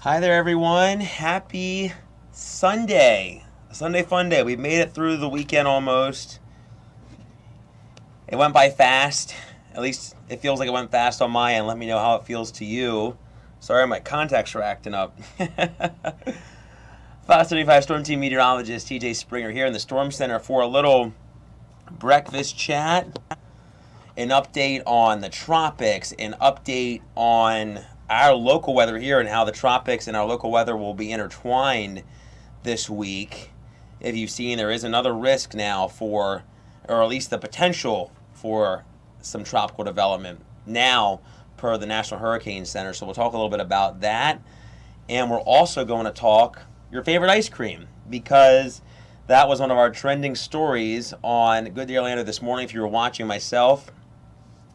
Hi there, everyone. Happy Sunday. Sunday fun day. We've made it through the weekend almost. It went by fast. At least it feels like it went fast on my end. Let me know how it feels to you. Sorry, my contacts are acting up. 575 Storm Team Meteorologist T.J. Springer here in the Storm Center for a little breakfast chat. An update on the tropics, an update on our local weather here and how the tropics and our local weather will be intertwined this week. If you've seen, there is another risk now for, or at least the potential for, some tropical development now per the National Hurricane Center. So we'll talk a little bit about that. And we're also going to talk your favorite ice cream, because that was one of our trending stories on Good Day Orlando this morning. If you were watching, myself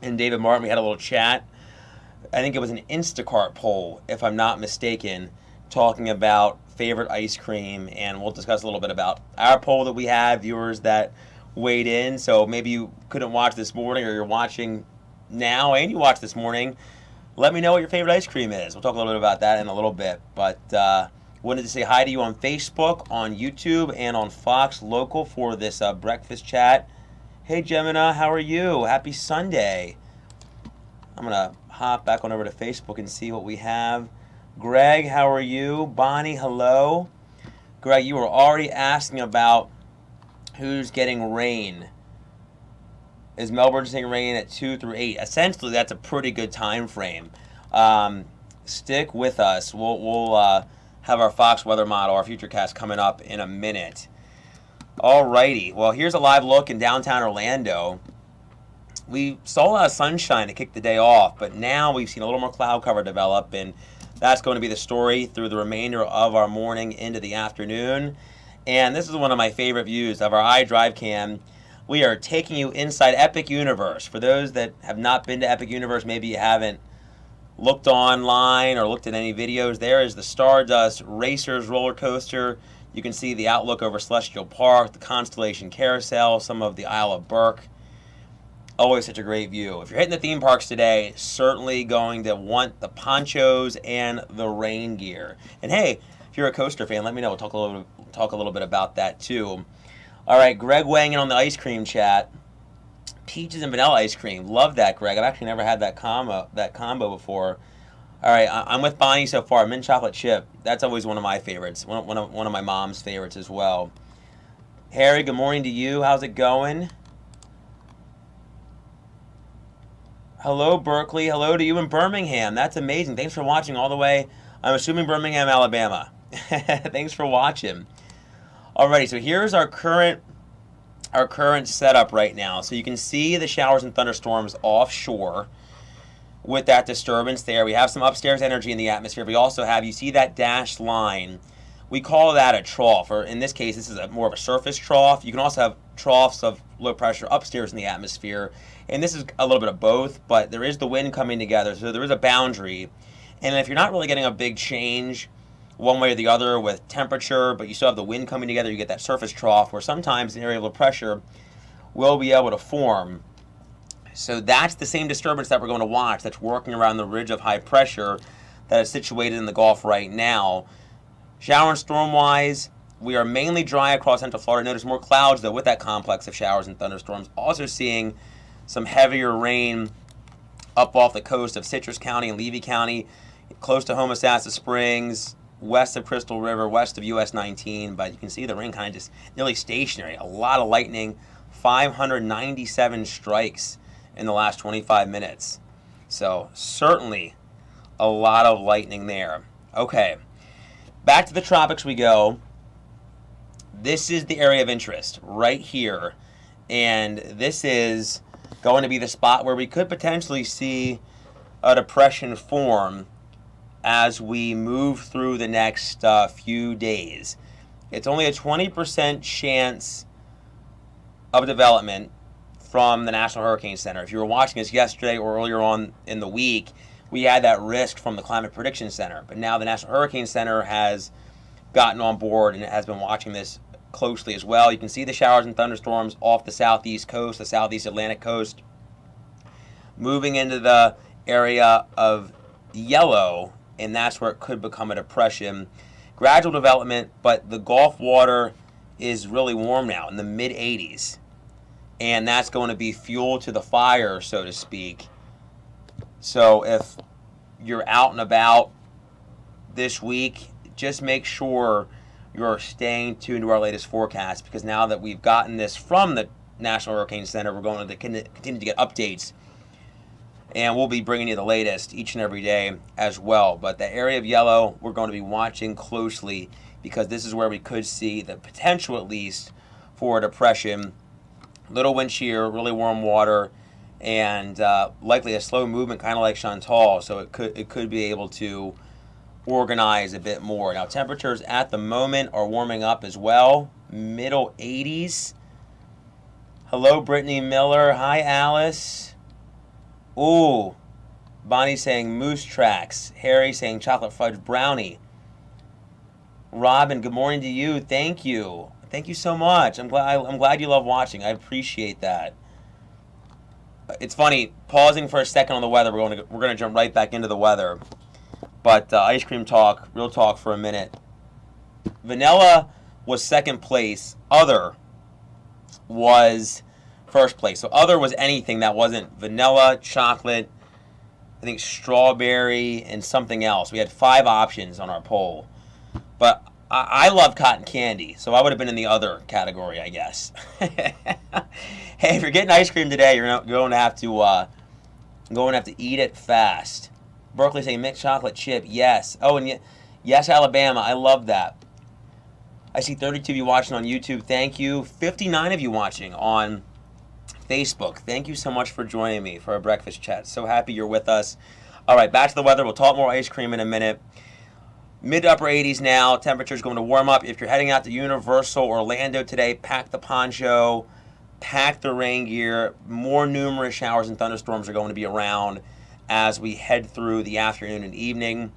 and David Martin, we had a little chat. I think it was an Instacart poll, if I'm not mistaken, talking about favorite ice cream, and we'll discuss a little bit about our poll that we had, viewers that weighed in. So maybe you couldn't watch this morning, or you're watching now and you watched this morning. Let me know what your favorite ice cream is. We'll talk a little bit about that in a little bit. But wanted to say hi to you on Facebook, on YouTube, and on Fox Local for this breakfast chat. Hey, Gemina, how are you? Happy Sunday. I'm going to hop back on over to Facebook and see what we have. Greg, how are you? Bonnie, hello. Greg, you were already asking about who's getting rain. Is Melbourne getting rain at 2 through 8? Essentially, that's a pretty good time frame. Stick with us. We'll have our Fox weather model, our Futurecast, coming up in a minute. Alrighty. Well, here's a live look in downtown Orlando. We saw a lot of sunshine to kick the day off, but now we've seen a little more cloud cover develop, and that's going to be the story through the remainder of our morning into the afternoon. And this is one of my favorite views of our iDrive cam. We are taking you inside Epic Universe. For those that have not been to Epic Universe, maybe you haven't looked online or looked at any videos, there is the Stardust Racers roller coaster. You can see the outlook over Celestial Park, the Constellation Carousel, some of the Isle of Burke. Always such a great view. If you're hitting the theme parks today, certainly going to want the ponchos and the rain gear. And hey, if you're a coaster fan, let me know. We'll talk a little bit about that too. All right, Greg weighing in on the ice cream chat. Peaches and vanilla ice cream. Love that, Greg. I've actually never had that combo before. All right, I'm with Bonnie so far. Mint chocolate chip. That's always one of my favorites. One of my mom's favorites as well. Harry, good morning to you. How's it going? Hello, Berkeley. Hello to you in Birmingham. That's amazing. Thanks for watching all the way, I'm assuming, Birmingham, Alabama. Thanks for watching. Alrighty, so here's our current setup right now. So you can see the showers and thunderstorms offshore with that disturbance there. We have some upstairs energy in the atmosphere. We also have, you see that dashed line. We call that a trough, or in this case, this is more of a surface trough. You can also have troughs of low pressure upstairs in the atmosphere. And this is a little bit of both, but there is the wind coming together, so there is a boundary. And if you're not really getting a big change one way or the other with temperature, but you still have the wind coming together, you get that surface trough where sometimes an area of low pressure will be able to form. So that's the same disturbance that we're going to watch that's working around the ridge of high pressure that is situated in the Gulf right now. Shower and storm-wise, we are mainly dry across Central Florida. Notice more clouds, though, with that complex of showers and thunderstorms. Also seeing some heavier rain up off the coast of Citrus County and Levy County, close to Homosassa Springs, west of Crystal River, west of US 19. But you can see the rain kind of just nearly stationary. A lot of lightning, 597 strikes in the last 25 minutes. So certainly a lot of lightning there. Okay, back to the tropics we go. This is the area of interest right here. And this is going to be the spot where we could potentially see a depression form as we move through the next few days. It's only a 20% chance of development from the National Hurricane Center. If you were watching us yesterday or earlier on in the week, we had that risk from the Climate Prediction Center. But now the National Hurricane Center has gotten on board and has been watching this closely as well. You can see the showers and thunderstorms off the southeast coast, the southeast Atlantic coast, moving into the area of yellow and that's where it could become a depression. Gradual development, but the Gulf water is really warm now in the mid 80s, and that's going to be fuel to the fire, so to speak. So if you're out and about this week, just make sure you're staying tuned to our latest forecast, because now that we've gotten this from the National Hurricane Center, we're going to continue to get updates, and we'll be bringing you the latest each and every day as well. But the area of yellow, we're going to be watching closely, because this is where we could see the potential, at least, for a depression. Little wind shear, really warm water, and likely a slow movement, kind of like Chantal. So it could be able to organize a bit more. Now, temperatures at the moment are warming up as well, middle 80s. Hello, Brittany Miller. Hi, Alice. Ooh, Bonnie saying moose tracks. Harry saying chocolate fudge brownie. Robin, good morning to you. Thank you. Thank you so much. I'm glad you love watching. I appreciate that. It's funny, pausing for a second on the weather. We're going to jump right back into the weather. But ice cream talk, real talk for a minute. Vanilla was second place. Other was first place. So other was anything that wasn't vanilla, chocolate, I think strawberry, and something else. We had 5 options on our poll. But I love cotton candy, so I would have been in the other category, I guess. Hey, if you're getting ice cream today, you're going to have to eat it fast. Berkeley saying mixed chocolate chip, yes. Oh, and yes, Alabama, I love that. I see 32 of you watching on YouTube. Thank you. 59 of you watching on Facebook. Thank you so much for joining me for a breakfast chat. So happy you're with us. All right, back to the weather. We'll talk more ice cream in a minute. Mid to upper 80s now. Temperature's going to warm up. If you're heading out to Universal Orlando today, pack the poncho, pack the rain gear. More numerous showers and thunderstorms are going to be around as we head through the afternoon and evening.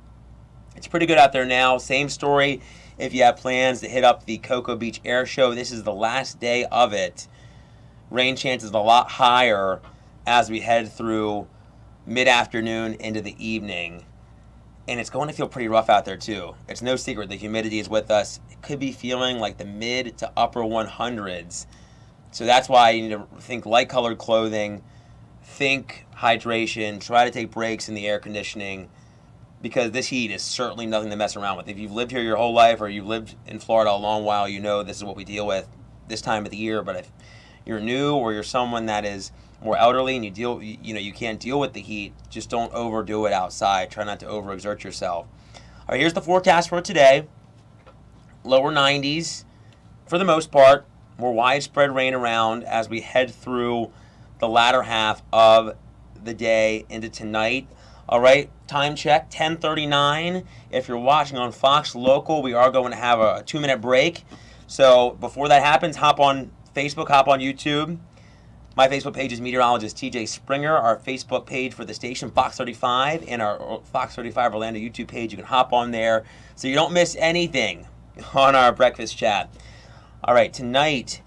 It's pretty good out there now. Same story if you have plans to hit up the Cocoa Beach Air Show. This is the last day of it. Rain chances a lot higher as we head through mid-afternoon into the evening. And it's going to feel pretty rough out there too. It's no secret the humidity is with us. It could be feeling like the mid to upper 100s. So that's why you need to think light-colored clothing, think hydration, try to take breaks in the air conditioning, because this heat is certainly nothing to mess around with. If you've lived here your whole life, or you've lived in Florida a long while, you know this is what we deal with this time of the year. But if you're new, or you're someone that is more elderly and you can't deal with the heat, just don't overdo it outside. Try not to overexert yourself. All right, here's the forecast for today. Lower 90s for the most part. More widespread rain around as we head through the latter half of the day into tonight. All right, time check, 10:39. If you're watching on Fox Local, we are going to have a 2-minute break. So before that happens, hop on Facebook, hop on YouTube. My Facebook page is Meteorologist T.J. Springer. Our Facebook page for the station, Fox 35, and our Fox 35 Orlando YouTube page. You can hop on there so you don't miss anything on our breakfast chat. All right, tonight,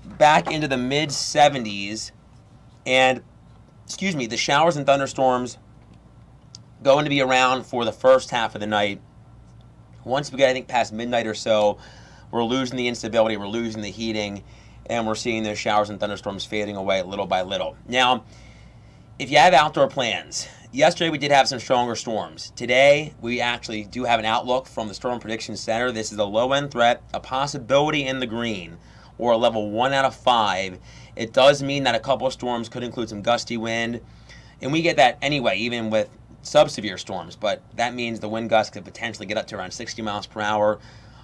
back into the mid-70s. And, the showers and thunderstorms going to be around for the first half of the night. Once we get, I think, past midnight or so, we're losing the instability, we're losing the heating, and we're seeing those showers and thunderstorms fading away little by little. Now, if you have outdoor plans, yesterday we did have some stronger storms. Today, we actually do have an outlook from the Storm Prediction Center. This is a low-end threat, a possibility in the green, or a level 1 out of 5. It does mean that a couple of storms could include some gusty wind, and we get that anyway, even with sub-severe storms, but that means the wind gusts could potentially get up to around 60 miles per hour.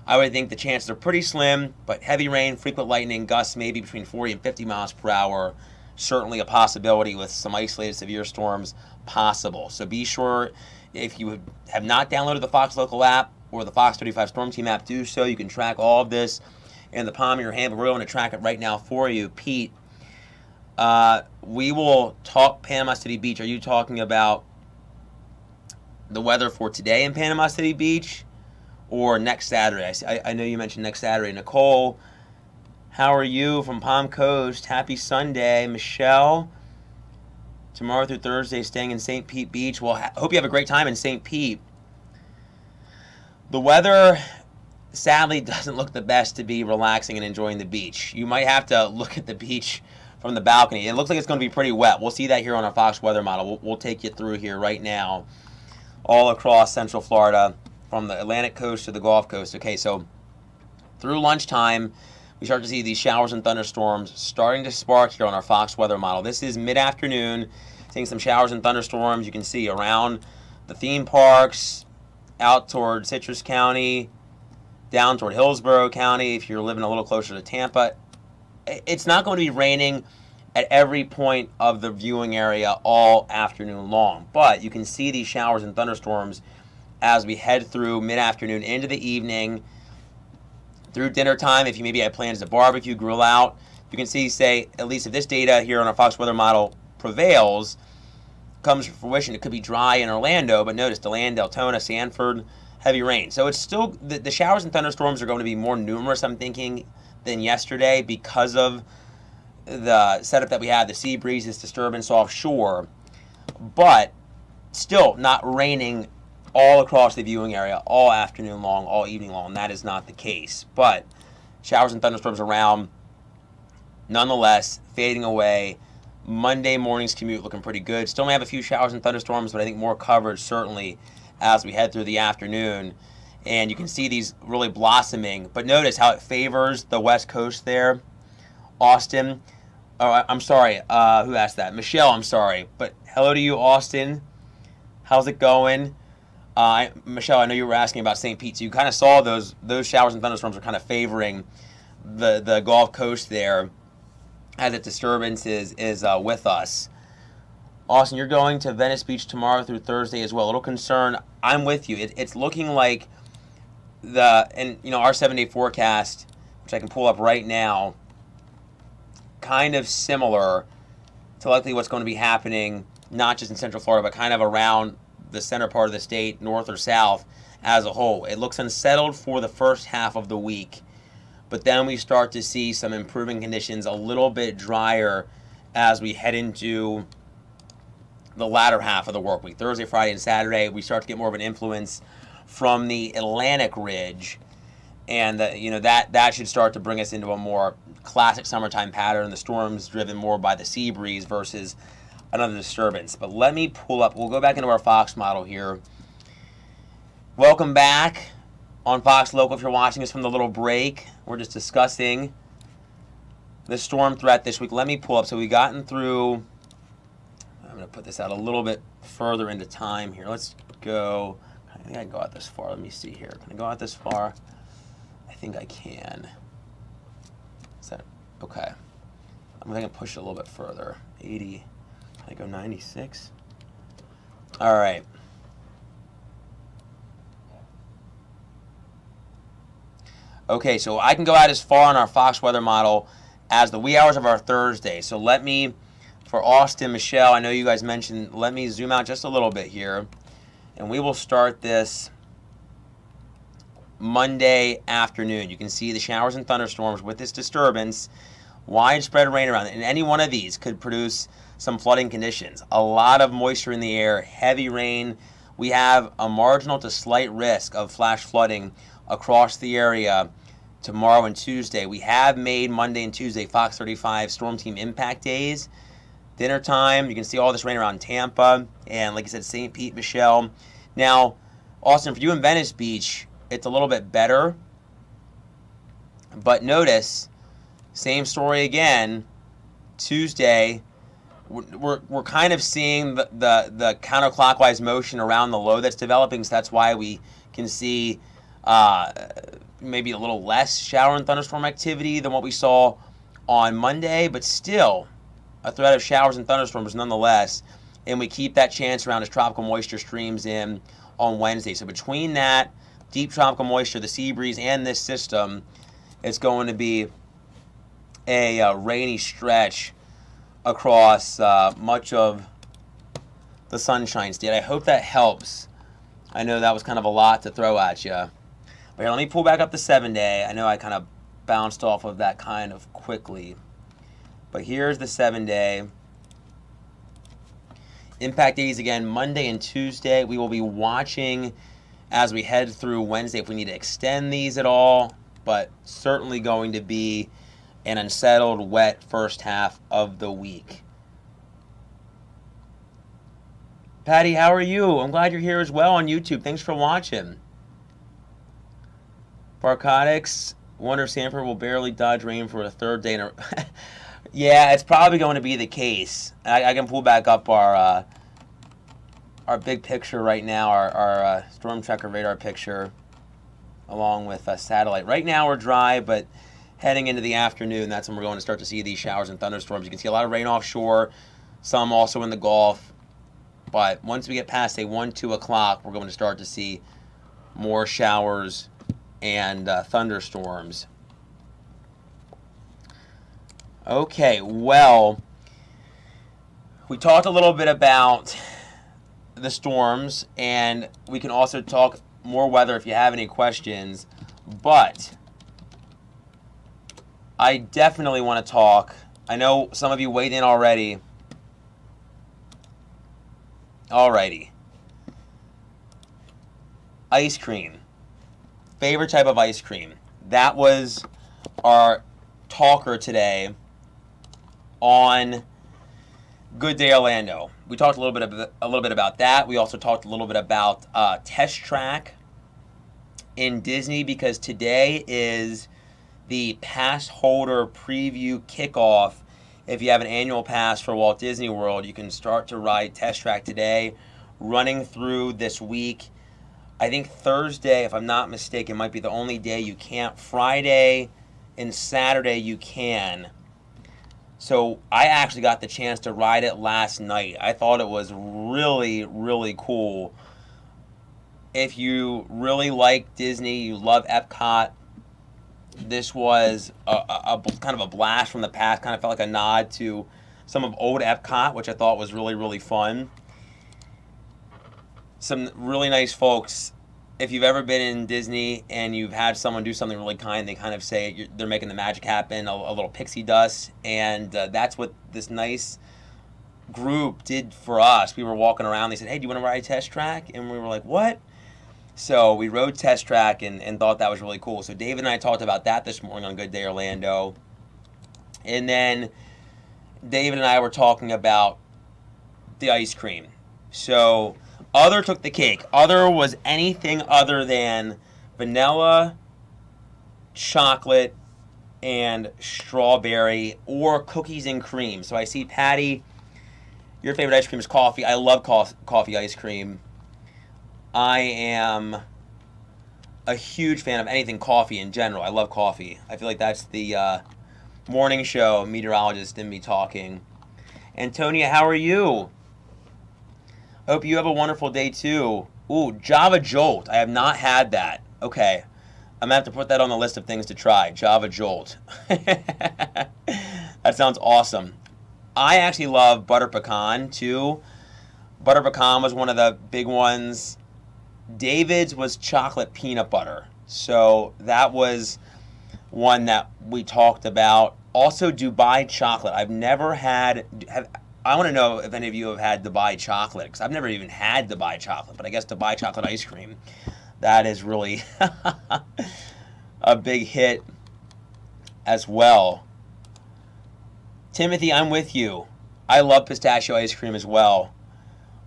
I would think the chances are pretty slim, but heavy rain, frequent lightning, gusts maybe between 40 and 50 miles per hour, certainly a possibility, with some isolated severe storms possible. So be sure, if you have not downloaded the Fox Local app or the Fox 35 Storm Team app, do so. You can track all of this in the palm of your hand, but we're going to track it right now for you. Pete, we will talk Panama City Beach. Are you talking about the weather for today in Panama City Beach or next Saturday? I know you mentioned next Saturday. Nicole, how are you from Palm Coast? Happy Sunday. Michelle, tomorrow through Thursday, staying in St. Pete Beach. Well, I hope you have a great time in St. Pete. The weather sadly doesn't look the best to be relaxing and enjoying the beach. You might have to look at the beach from the balcony. It looks like it's going to be pretty wet. We'll see that here on our Fox weather model. We'll take you through here right now, all across Central Florida, from the Atlantic coast to the Gulf Coast. Okay, so through lunchtime, we start to see these showers and thunderstorms starting to spark here on our Fox weather model. This is mid-afternoon, seeing some showers and thunderstorms. You can see around the theme parks, out toward Citrus County, down toward Hillsborough County, if you're living a little closer to Tampa. It's not going to be raining at every point of the viewing area all afternoon long, but you can see these showers and thunderstorms as we head through mid-afternoon into the evening, through dinner time. If you maybe have plans to barbecue, grill out, you can see, say, at least if this data here on our Fox weather model prevails, comes to fruition, it could be dry in Orlando, but notice DeLand, Deltona, Sanford, heavy rain. So it's still, the showers and thunderstorms are going to be more numerous, I'm thinking, than yesterday because of the setup that we had, the sea breeze, this disturbance offshore, but still not raining all across the viewing area all afternoon long, all evening long. That is not the case, but showers and thunderstorms around, nonetheless, fading away. Monday morning's commute looking pretty good. Still may have a few showers and thunderstorms, but I think more coverage certainly as we head through the afternoon. And you can see these really blossoming. But notice how it favors the West Coast there. Austin. Oh, I'm sorry. Who asked that? Michelle, I'm sorry. But hello to you, Austin. How's it going? Michelle, I know you were asking about St. Pete. So you kind of saw those showers and thunderstorms are kind of favoring the Gulf Coast there as the disturbance is with us. Austin, you're going to Venice Beach tomorrow through Thursday as well. A little concern. I'm with you. It's looking like our 7-day forecast, which I can pull up right now, kind of similar to likely what's going to be happening, not just in Central Florida, but kind of around the center part of the state, north or south as a whole. It looks unsettled for the first half of the week, but then we start to see some improving conditions, a little bit drier as we head into the latter half of the work week. Thursday, Friday, and Saturday, we start to get more of an influence from the Atlantic ridge, and that should start to bring us into a more classic summertime pattern. The storms driven more by the sea breeze versus another disturbance. But let me pull up. We'll go back into our Fox model here. Welcome back on Fox Local. If you're watching us from the little break, we're just discussing the storm threat this week. Let me pull up. So we've gotten through. I'm going to put this out a little bit further into time here. Let's go. I think I can go out this far. Let me see here. Can I go out this far? I think I can. Is that okay? I'm going to push it a little bit further. 80. Can I go 96? All right. Okay, so I can go out as far on our Fox weather model as the wee hours of our Thursday. So let me, for Austin, Michelle, I know you guys mentioned, let me zoom out just a little bit here. And we will start this Monday afternoon. You can see the showers and thunderstorms with this disturbance, widespread rain around it. And any one of these could produce some flooding conditions. A lot of moisture in the air, heavy rain. We have a marginal to slight risk of flash flooding across the area tomorrow and Tuesday. We have made Monday and Tuesday Fox 35 Storm Team Impact Days. Dinner time, you can see all this rain around Tampa, and like I said, St. Pete, Michelle. Now, Austin, for you in Venice Beach, it's a little bit better. But notice, same story again. Tuesday, we're kind of seeing the counterclockwise motion around the low that's developing, so that's why we can see maybe a little less shower and thunderstorm activity than what we saw on Monday, but still a threat of showers and thunderstorms nonetheless, and we keep that chance around as tropical moisture streams in on Wednesday. So between that, deep tropical moisture, the sea breeze, and this system, it's going to be a rainy stretch across much of the Sunshine State. I hope that helps. I know that was kind of a lot to throw at you. But here, let me pull back up the 7-day. I know I kind of bounced off of that kind of quickly. But here's the 7-day. Impact days again, Monday and Tuesday. We will be watching as we head through Wednesday if we need to extend these at all, but certainly going to be an unsettled, wet first half of the week. Patty, how are you? I'm glad you're here as well on YouTube. Thanks for watching. Barcotics, wonder if Sanford will barely dodge rain for a third day in a... Yeah, it's probably going to be the case. I can pull back up our big picture right now, our storm tracker radar picture, along with satellite. Right now we're dry, but heading into the afternoon, that's when we're going to start to see these showers and thunderstorms. You can see a lot of rain offshore, some also in the Gulf. But once we get past, say, 1, 2 o'clock, we're going to start to see more showers and thunderstorms. Okay, well, we talked a little bit about the storms, and we can also talk more weather if you have any questions. But I definitely want to talk. I know some of you weighed in already. Alrighty. Ice cream. Favorite type of ice cream. That was our talker today on Good Day Orlando. We talked a little bit about that. We also talked a little bit about Test Track in Disney, because today is the pass holder preview kickoff. If you have an annual pass for Walt Disney World, you can start to ride Test Track today, running through this week. I think Thursday, if I'm not mistaken, might be the only day you can't. Friday and Saturday you can. So I actually got the chance to ride it last night. I thought it was really, really cool. If you really like Disney, you love Epcot, this was a kind of a blast from the past. Kind of felt like a nod to some of old Epcot, which I thought was really, really fun. Some really nice folks. If you've ever been in Disney and you've had someone do something really kind, they kind of say they're making the magic happen, a little pixie dust. And that's what this nice group did for us. We were walking around. They said, hey, do you want to ride Test Track? And we were like, what? So we rode Test Track and thought that was really cool. So David and I talked about that this morning on Good Day Orlando. And then David and I were talking about the ice cream. So Other took the cake. Other was anything other than vanilla, chocolate, and strawberry, or cookies and cream. So I see, Patty, your favorite ice cream is coffee. I love coffee ice cream. I am a huge fan of anything coffee in general. I love coffee. I feel like that's the morning show meteorologist in me talking. Antonia, how are you? Hope you have a wonderful day too. Ooh, Java Jolt. I have not had that. Okay. I'm going to have to put that on the list of things to try. Java Jolt. That sounds awesome. I actually love butter pecan too. Butter pecan was one of the big ones. David's was chocolate peanut butter. So that was one that we talked about. Also Dubai chocolate. I've never had... I want to know if any of you have had Dubai chocolate, because I've never even had Dubai chocolate, but I guess Dubai chocolate ice cream, that is really a big hit as well. Timothy, I'm with you. I love pistachio ice cream as well.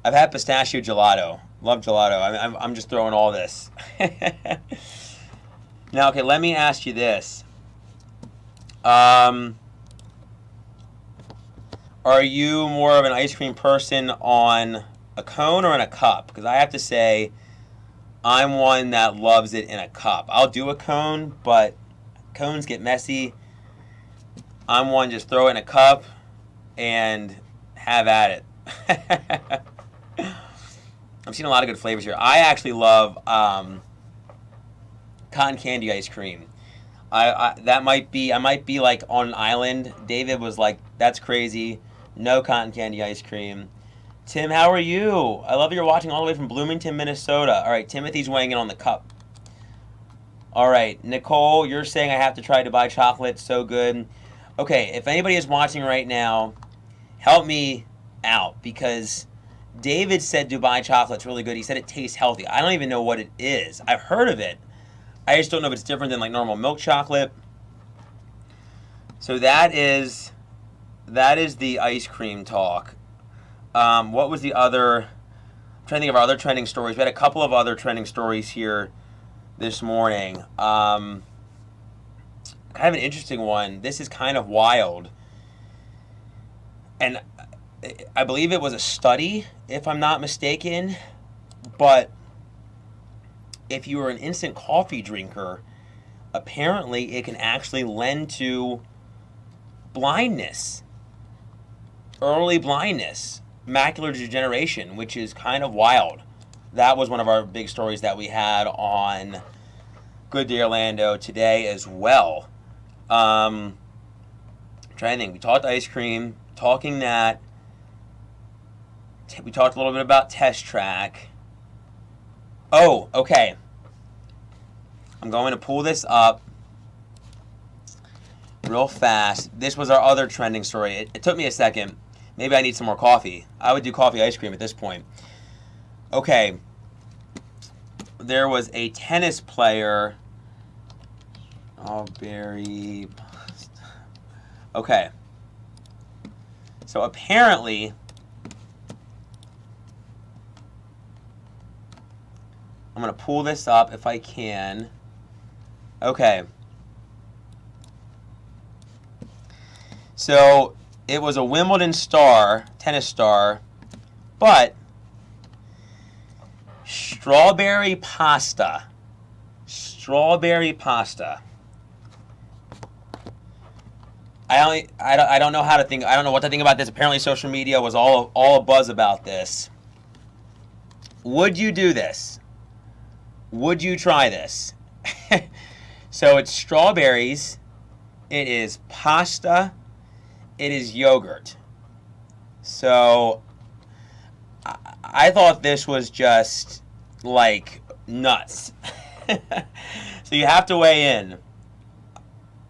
I've had pistachio gelato. Love gelato. I'm just throwing all this. Now, okay, let me ask you this. Are you more of an ice cream person on a cone or in a cup? Because I have to say, I'm one that loves it in a cup. I'll do a cone, but cones get messy. I'm one just throw it in a cup and have at it. I'm seeing a lot of good flavors here. I actually love cotton candy ice cream. I might be like on an island. David was like, that's crazy. No cotton candy ice cream. Tim, how are you? I love you're watching all the way from Bloomington, Minnesota. All right, Timothy's weighing in on the cup. All right, Nicole, you're saying I have to try Dubai chocolate. So good. Okay, if anybody is watching right now, help me out, because David said Dubai chocolate's really good. He said it tastes healthy. I don't even know what it is. I've heard of it. I just don't know if it's different than like normal milk chocolate. So that is the ice cream talk. What was the other? I'm trying to think of our other trending stories. We had a couple of other trending stories here this morning. Kind of an interesting one. This is kind of wild. And I believe it was a study, if I'm not mistaken. But if you were an instant coffee drinker, apparently it can actually lend to blindness, early blindness, macular degeneration, which is kind of wild. That was one of our big stories that we had on Good Day Orlando today as well. I'm trying to think. We talked ice cream, talking that. We talked a little bit about Test Track. Oh, okay. I'm going to pull this up real fast. This was our other trending story. It took me a second. Maybe I need some more coffee. I would do coffee ice cream at this point. Okay. There was a tennis player. Oh, Barry. Okay. So apparently, I'm going to pull this up if I can. Okay. So it was a Wimbledon star, tennis star, but strawberry pasta. Strawberry pasta. I don't know how to think. I don't know what to think about this. Apparently, social media was all a buzz about this. Would you do this? Would you try this? So it's strawberries. It is pasta. It is yogurt. So I thought this was just like nuts. So you have to weigh in.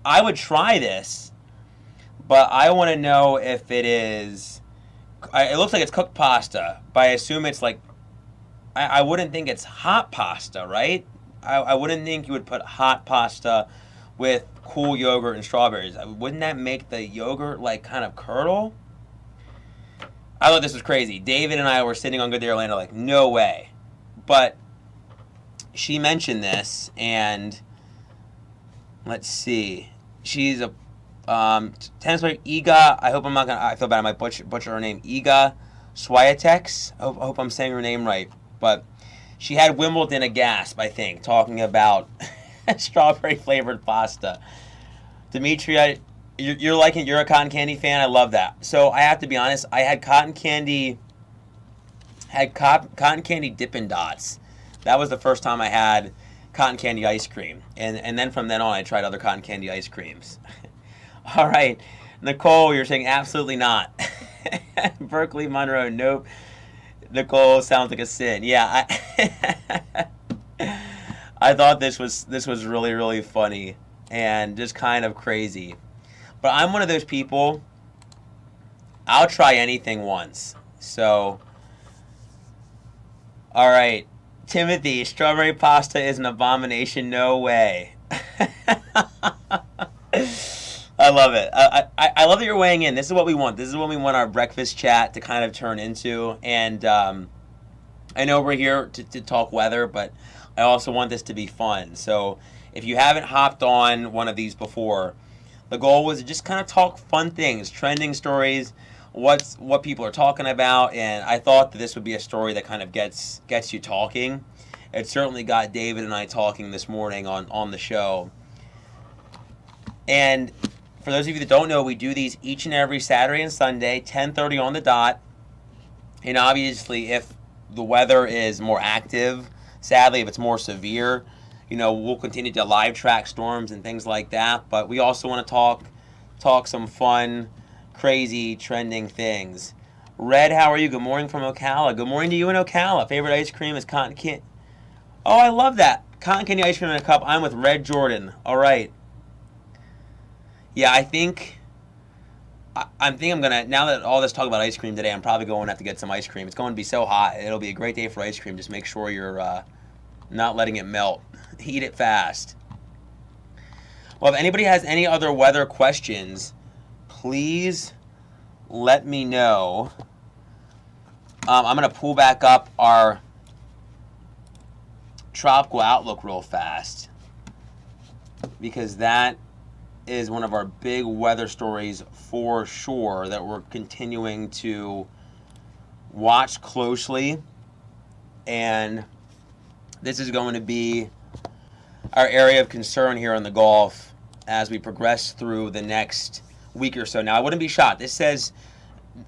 I would try this, but I want to know if it is. It looks like it's cooked pasta, but I assume it's like. I wouldn't think it's hot pasta, right? I wouldn't think you would put hot pasta with cool yogurt and strawberries. Wouldn't that make the yogurt like kind of curdle? I thought this was crazy. David and I were sitting on Good Day Orlando like, no way. But she mentioned this, and let's see. She's a tennis player, Iga. I hope I'm not gonna. I feel bad. I might butcher her name. Iga Swiatek. I hope I'm saying her name right. But she had Wimbledon aghast, I think, talking about strawberry flavored pasta. Dimitri, you're a cotton candy fan. I love that. So I have to be honest. I had cotton candy Dippin' Dots. That was the first time I had cotton candy ice cream, and then from then on I tried other cotton candy ice creams. All right, Nicole, you're saying absolutely not. Berkeley Monroe, nope. Nicole sounds like a sin. Yeah, I thought this was really, really funny and just kind of crazy. But I'm one of those people, I'll try anything once. So, all right. Timothy, strawberry pasta is an abomination. No way. I love it. I love that you're weighing in. This is what we want. This is what we want our breakfast chat to kind of turn into. And I know we're here to talk weather, but I also want this to be fun. So if you haven't hopped on one of these before, the goal was to just kind of talk fun things, trending stories, what people are talking about. And I thought that this would be a story that kind of gets you talking. It certainly got David and I talking this morning on the show. And for those of you that don't know, we do these each and every Saturday and Sunday, 10:30 on the dot. And obviously, if the weather is more active, sadly, if it's more severe, we'll continue to live track storms and things like that. But we also want to talk some fun, crazy, trending things. Red, how are you? Good morning from Ocala. Good morning to you in Ocala. Favorite ice cream is cotton candy. Oh, I love that. Cotton candy ice cream in a cup. I'm with Red Jordan. All right. Yeah, I think I'm thinking I'm gonna, now that all this talk about ice cream today, I'm probably going to have to get some ice cream. It's going to be so hot. It'll be a great day for ice cream. Just make sure you're not letting it melt. Eat it fast. Well, if anybody has any other weather questions, please let me know. I'm going to pull back up our tropical outlook real fast, because that is one of our big weather stories for sure that we're continuing to watch closely. And this is going to be our area of concern here in the Gulf as we progress through the next week or so. Now, I wouldn't be shocked. This says,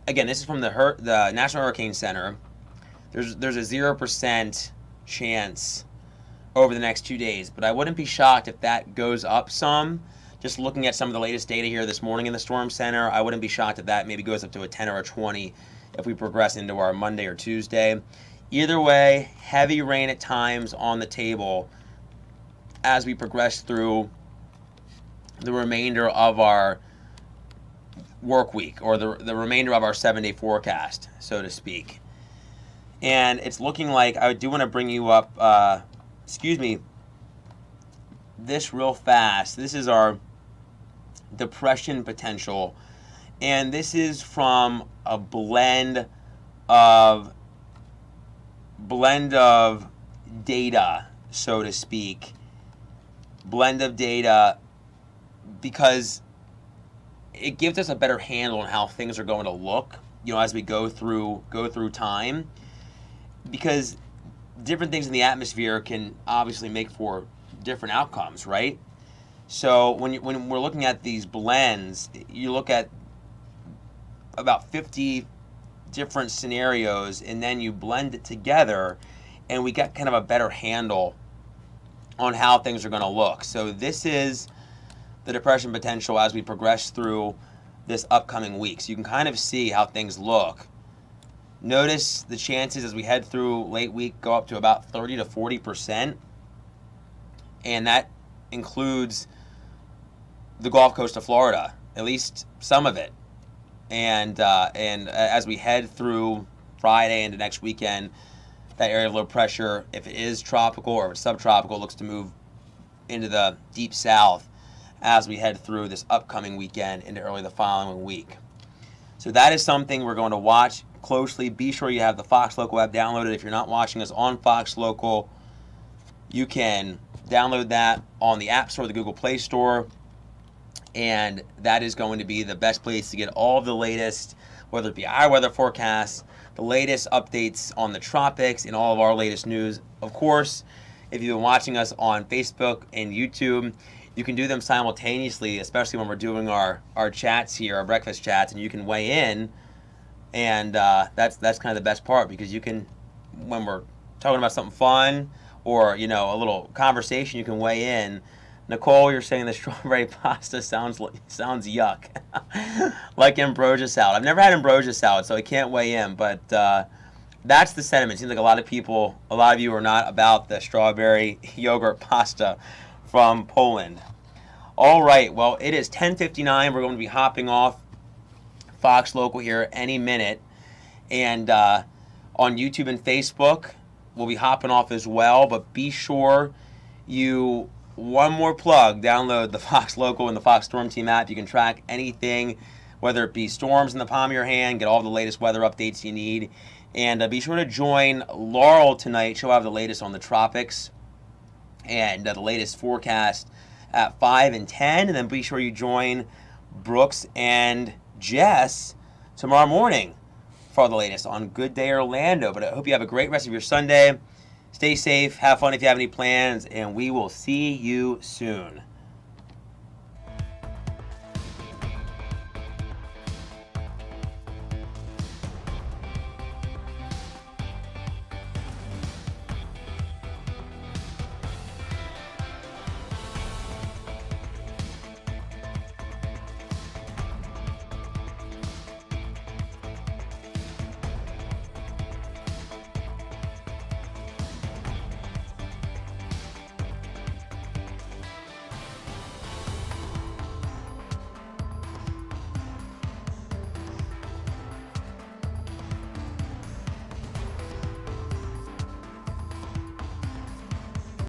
again, this is from the National Hurricane Center. There's a 0% chance over the next 2 days, but I wouldn't be shocked if that goes up some. Just looking at some of the latest data here this morning in the Storm Center, I wouldn't be shocked if that maybe goes up to a 10 or a 20 if we progress into our Monday or Tuesday. Either way, heavy rain at times on the table as we progress through the remainder of our work week, or the remainder of our 7-day forecast, so to speak. And it's looking like, I do want to bring you up, this real fast. This is our depression potential, and this is from a blend of data, so to speak. Blend of data, because it gives us a better handle on how things are going to look, as we go through time, because different things in the atmosphere can obviously make for different outcomes, right? So when we're looking at these blends, you look at about 50 different scenarios, and then you blend it together, and we get kind of a better handle on how things are going to look. So this is the depression potential as we progress through this upcoming week. So you can kind of see how things look. Notice the chances as we head through late week go up to about 30 to 40%, and that includes the Gulf Coast of Florida, at least some of it. And as we head through Friday into next weekend, that area of low pressure, if it is tropical or if it's subtropical, looks to move into the deep south as we head through this upcoming weekend into early the following week. So that is something we're going to watch closely. Be sure you have the Fox Local app downloaded. If you're not watching us on Fox Local, you can download that on the App Store, the Google Play Store, and that is going to be the best place to get all of the latest, whether it be our weather forecasts, the latest updates on the tropics, and all of our latest news. Of course, if you've been watching us on Facebook and YouTube, you can do them simultaneously, especially when we're doing our chats here, our breakfast chats, and you can weigh in. And that's kind of the best part, because you can, when we're talking about something fun or, a little conversation, you can weigh in. Nicole, you're saying the strawberry pasta sounds yuck. Like ambrosia salad. I've never had ambrosia salad, so I can't weigh in, but that's the sentiment. It seems like a lot of you are not about the strawberry yogurt pasta from Poland. All right, well, it is 10:59. We're going to be hopping off Fox Local here any minute, and on YouTube and Facebook, we'll be hopping off as well, but be sure you, one more plug, download the Fox Local and the Fox Storm Team app. You can track anything, whether it be storms in the palm of your hand, get all the latest weather updates you need, and be sure to join Laurel tonight. She'll have the latest on the tropics and the latest forecast at 5 and 10, and then be sure you join Brooks and Jess tomorrow morning for the latest on Good Day Orlando. But I hope you have a great rest of your Sunday. Stay safe, have fun if you have any plans, and we will see you soon.